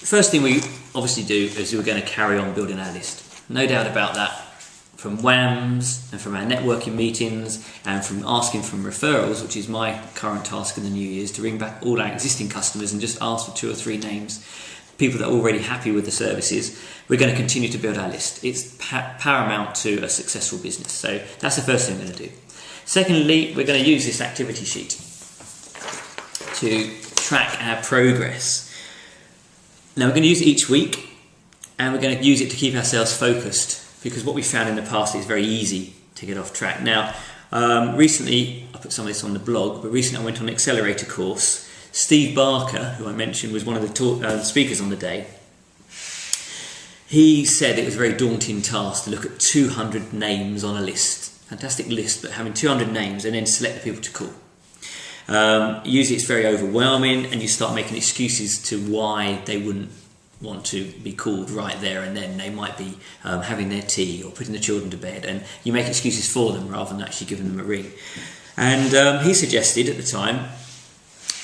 first thing we obviously do is we're going to carry on building our list. No doubt about that. From WAMs and from our networking meetings and from asking from referrals, which is my current task in the new year, is to ring back all our existing customers and just ask for 2 or 3 names, people that are already happy with the services. We're going to continue to build our list. It's paramount to a successful business. So that's the first thing we're going to do. Secondly, we're going to use this activity sheet to track our progress. Now we're going to use it each week, and we're going to use it to keep ourselves focused, because what we found in the past is very easy to get off track. Now, recently, I put some of this on the blog, but recently I went on an accelerator course. Steve Barker, who I mentioned was one of the speakers on the day, he said it was a very daunting task to look at 200 names on a list. Fantastic list, but having 200 names and then select the people to call. Usually it's very overwhelming, and you start making excuses to why they wouldn't want to be called right there and then. They might be having their tea or putting the children to bed, and you make excuses for them rather than actually giving them a ring. And he suggested at the time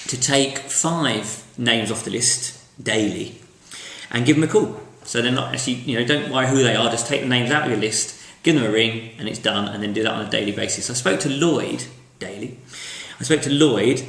to take 5 names off the list daily and give them a call. So they're not actually, don't worry who they are, just take the names out of your list, give them a ring, and it's done, and then do that on a daily basis. I spoke to Lloyd daily. I spoke to Lloyd,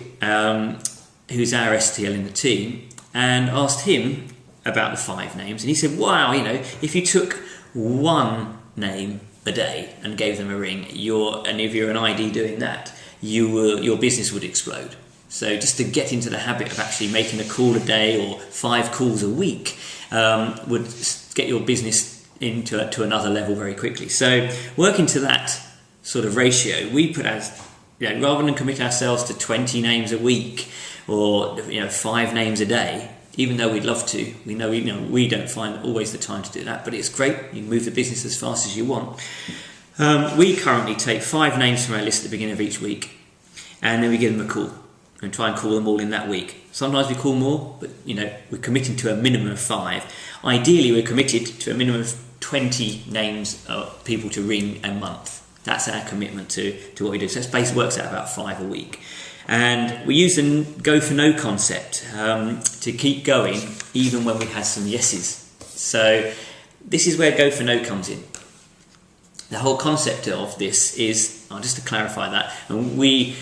who's our STL in the team, and asked him about the 5 names, and he said, wow, if you took 1 name a day and gave them a ring, and if you're an ID doing that, your business would explode. So just to get into the habit of actually making a call a day or 5 calls a week would get your business to another level very quickly. So working to that sort of ratio, we put as, rather than commit ourselves to 20 names a week or 5 names a day, even though we'd love to, we know we don't find always the time to do that, but it's great. You can move the business as fast as you want. We currently take 5 names from our list at the beginning of each week, and then we give them a call and try and call them all in that week. Sometimes we call more, but we're committing to a minimum of 5. Ideally, we're committed to a minimum of 20 names of people to ring a month. That's our commitment to what we do. So that basically works out about 5 a week. And we use the go for no concept to keep going even when we had some yeses. So this is where go for no comes in. The whole concept of this is, just to clarify that, we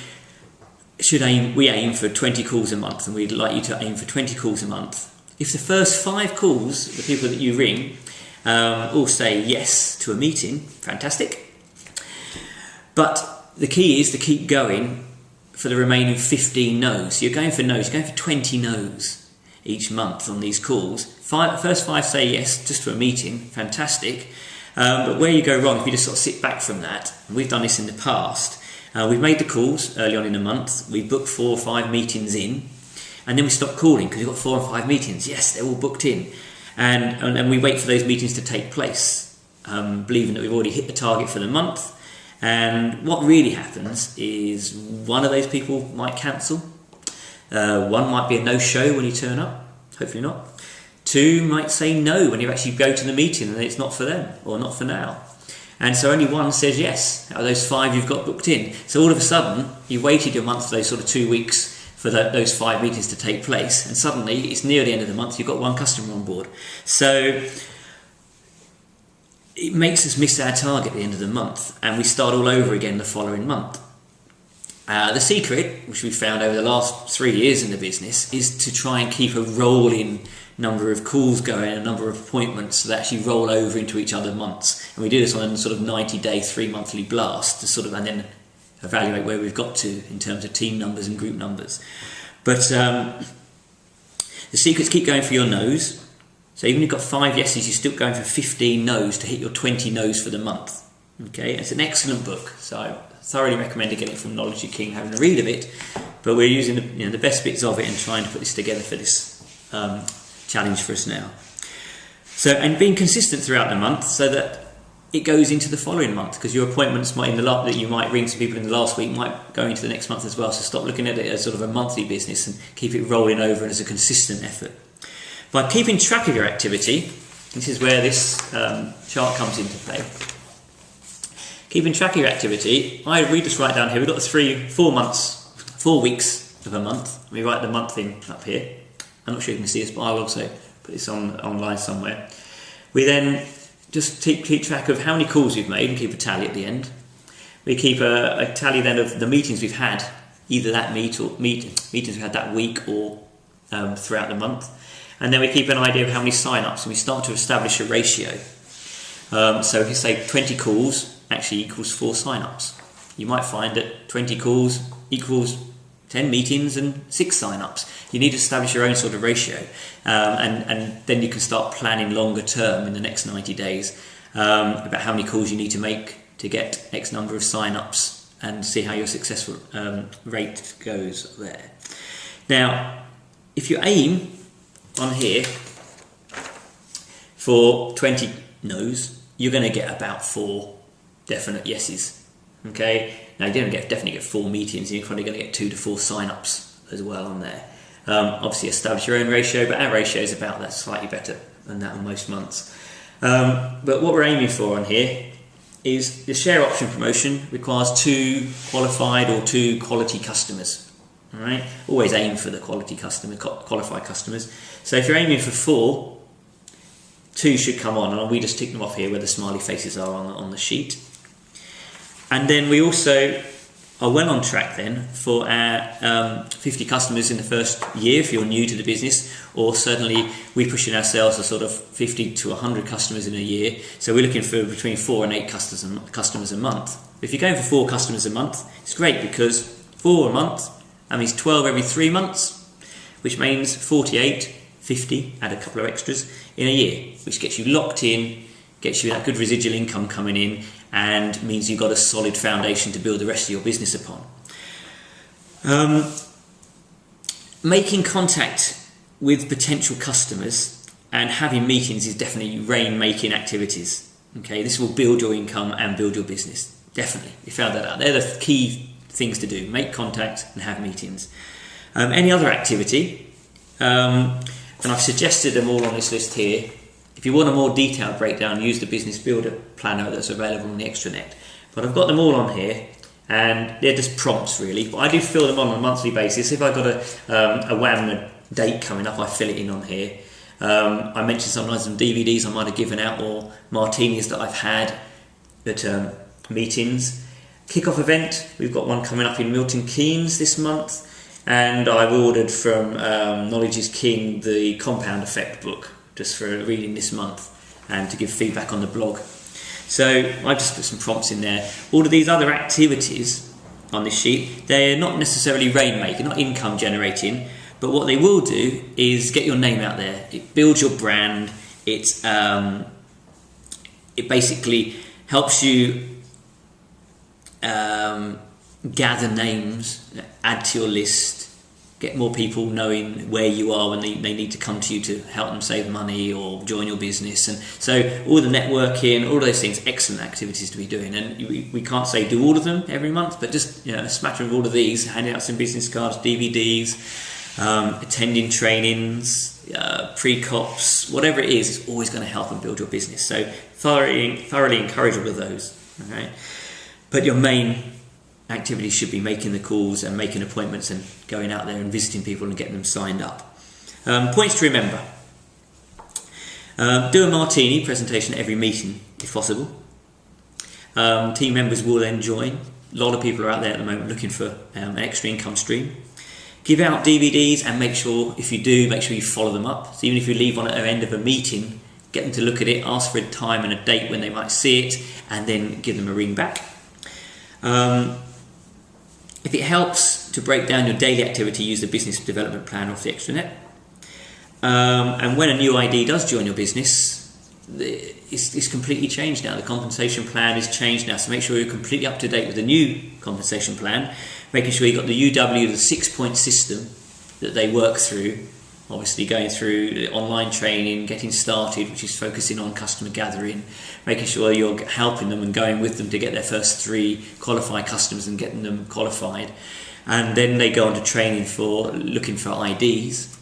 aim for 20 calls a month, and we'd like you to aim for 20 calls a month. If the first 5 calls, the people that you ring, all say yes to a meeting, fantastic. But the key is to keep going for the remaining 15 no's. So you're going for no's, you're going for 20 no's each month on these calls. First 5 say yes just to a meeting, fantastic. But where you go wrong, if you just sort of sit back from that, and we've done this in the past, we've made the calls early on in the month, we booked 4 or 5 meetings in, and then we stop calling because we've got 4 or 5 meetings. Yes, they're all booked in. And we wait for those meetings to take place, believing that we've already hit the target for the month. And what really happens is one of those people might cancel, one might be a no-show when you turn up, hopefully not. 2 might say no when you actually go to the meeting and it's not for them or not for now. And so only 1 says yes out of those 5 you've got booked in. So all of a sudden, you waited a month for those sort of 2 weeks for those 5 meetings to take place, and suddenly it's near the end of the month, you've got 1 customer on board. So it makes us miss our target at the end of the month, and we start all over again the following month. The secret, which we've found over the last 3 years in the business, is to try and keep a rolling number of calls going, a number of appointments that actually roll over into each other months. And we do this on a sort of 90-day, 3-monthly blast to and then evaluate where we've got to in terms of team numbers and group numbers. But the secret is keep going for your no's. So even if you've got 5 yeses, you're still going for 15 no's to hit your 20 no's for the month. Okay, it's an excellent book, so I thoroughly recommend getting it from Knowledge Your King, having a read of it. But we're using the best bits of it and trying to put this together for this challenge for us now. So, and being consistent throughout the month so that it goes into the following month, because your appointments that you might ring some people in the last week might go into the next month as well. So stop looking at it as sort of a monthly business and keep it rolling over as a consistent effort. By keeping track of your activity, this is where this chart comes into play. Keeping track of your activity, we just write down here, we've got 4 weeks of a month. We write the month in up here. I'm not sure you can see this, but I'll also put put this online somewhere. We then just keep track of how many calls we've made and keep a tally at the end. We keep a tally then of the meetings we've had, either that meetings we've had that week or throughout the month. And then we keep an idea of how many sign-ups, and we start to establish a ratio. So if you say 20 calls actually equals 4 sign-ups, you might find that 20 calls equals 10 meetings and 6 sign-ups. You need to establish your own sort of ratio, and then you can start planning longer term in the next 90 days about how many calls you need to make to get X number of sign-ups and see how your successful rate goes there. Now, if you aim on here for 20 no's, you're going to get about 4 definite yeses. Okay, now you don't definitely get 4 meetings, you're probably going to get 2 to 4 sign-ups as well on there. Obviously establish your own ratio, but our ratio is about that, slightly better than that on most months. But what we're aiming for on here is the share option promotion requires 2 qualified or 2 quality customers. All right, always aim for the qualified customers. So if you're aiming for 4, 2 should come on, and we just tick them off here where the smiley faces are on the sheet. And then we also are well on track then for our 50 customers in the first year if you're new to the business, or certainly we're pushing ourselves to sort of 50 to 100 customers in a year. So we're looking for between 4 and 8 customers a month. If you're going for 4 customers a month, it's great because 4 a month, that means 12 every 3 months, which means 48, 50, add a couple of extras in a year, which gets you locked in, gets you that good residual income coming in, and means you've got a solid foundation to build the rest of your business upon. Making contact with potential customers and having meetings is definitely rain-making activities. Okay, this will build your income and build your business. Definitely, we found that out. They're the key things to do: make contact and have meetings. Any other activity, and I've suggested them all on this list here. If you want a more detailed breakdown, use the Business Builder Planner that's available on the extranet. But I've got them all on here, and they're just prompts really. But I do fill them on a monthly basis. If I've got a wham date coming up, I fill it in on here. I mentioned sometimes some DVDs I might have given out, or martinis that I've had at meetings. Kick-off event, we've got one coming up in Milton Keynes this month, and I've ordered from Knowledge is King the Compound Effect book, just for reading this month and to give feedback on the blog. So I just put some prompts in there. All of these other activities on this sheet, they're not necessarily rainmaking, not income generating, but what they will do is get your name out there. It builds your brand. It basically helps you gather names, add to your list, get more people knowing where you are when they need to come to you to help them save money or join your business. And so all the networking, all of those things, excellent activities to be doing. And we can't say do all of them every month, but just a smattering of all of these, handing out some business cards, DVDs, attending trainings, pre-cops, whatever it is always going to help and build your business. So thoroughly encourage all of those. Okay? But your main activities should be making the calls and making appointments and going out there and visiting people and getting them signed up. Points to remember. Do a martini presentation at every meeting if possible. Team members will then join. A lot of people are out there at the moment looking for an extra income stream. Give out DVDs, and make sure, if you do, make sure you follow them up. So even if you leave one at the end of a meeting, get them to look at it, ask for a time and a date when they might see it, and then give them a ring back. If it helps to break down your daily activity, use the business development plan off the extranet. And when a new ID does join your business, it's completely changed now. The compensation plan is changed now, so make sure you're completely up to date with the new compensation plan, making sure you've got the UW, the 6-point system that they work through, obviously going through the online training, getting started, which is focusing on customer gathering, making sure you're helping them and going with them to get their first 3 qualified customers and getting them qualified. And then they go on to training for looking for IDs,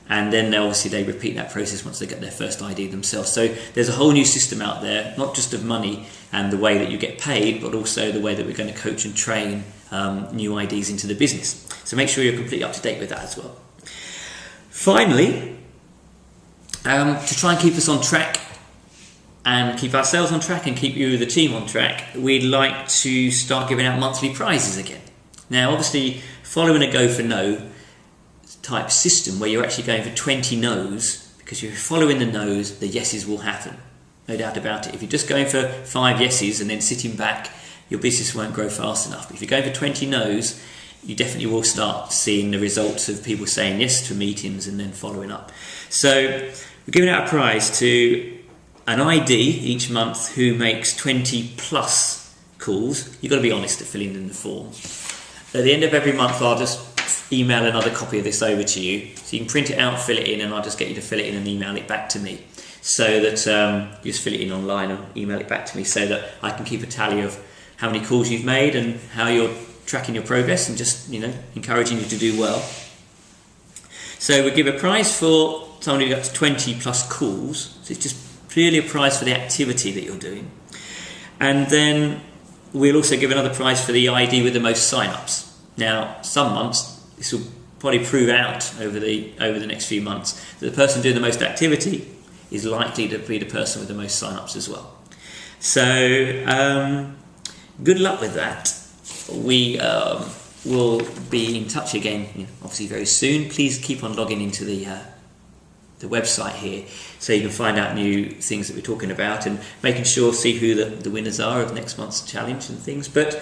and then they repeat that process once they get their first ID themselves. So there's a whole new system out there, not just of money and the way that you get paid, but also the way that we're going to coach and train new IDs into the business. So make sure you're completely up to date with that as well. Finally, To try and keep us on track and keep ourselves on track and keep you, the team, on track, we'd like to start giving out monthly prizes again. Now, obviously, following a go for no type system where you're actually going for 20 no's, because if you're following the no's, the yeses will happen. No doubt about it. If you're just going for 5 yeses and then sitting back, your business won't grow fast enough. But if you're going for 20 no's, you definitely will start seeing the results of people saying yes to meetings and then following up. So we're giving out a prize to an ID each month who makes 20 plus calls. You've got to be honest at filling in the form. At the end of every month, I'll just email another copy of this over to you. So you can print it out, fill it in, and I'll just get you to fill it in and email it back to me. So that you just fill it in online and email it back to me so that I can keep a tally of how many calls you've made and how you're tracking your progress, and just, you know, encouraging you to do well. So we give a prize for someone who gets 20 plus calls. So it's just purely a prize for the activity that you're doing. And then we'll also give another prize for the ID with the most sign-ups. Now, some months, this will probably prove out over the next few months, that the person doing the most activity is likely to be the person with the most sign-ups as well. So good luck with that. We will be in touch again, obviously very soon. Please keep on logging into the website here so you can find out new things that we're talking about, and making sure, see who the winners are of next month's challenge and things. But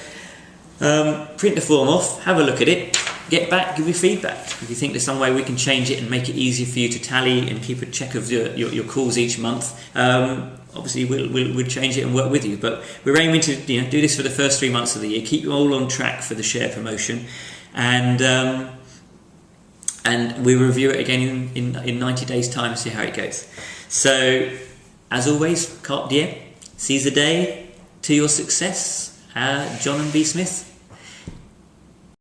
print the form off, have a look at it, get back, give me feedback. If you think there's some way we can change it and make it easier for you to tally and keep a check of your calls each month, obviously we'll change it and work with you. But we're aiming to do this for the first 3 months of the year, keep you all on track for the share promotion, and we'll review it again in 90 days' time and see how it goes. So, as always, carpe diem, seize the day to your success. John and B. Smith.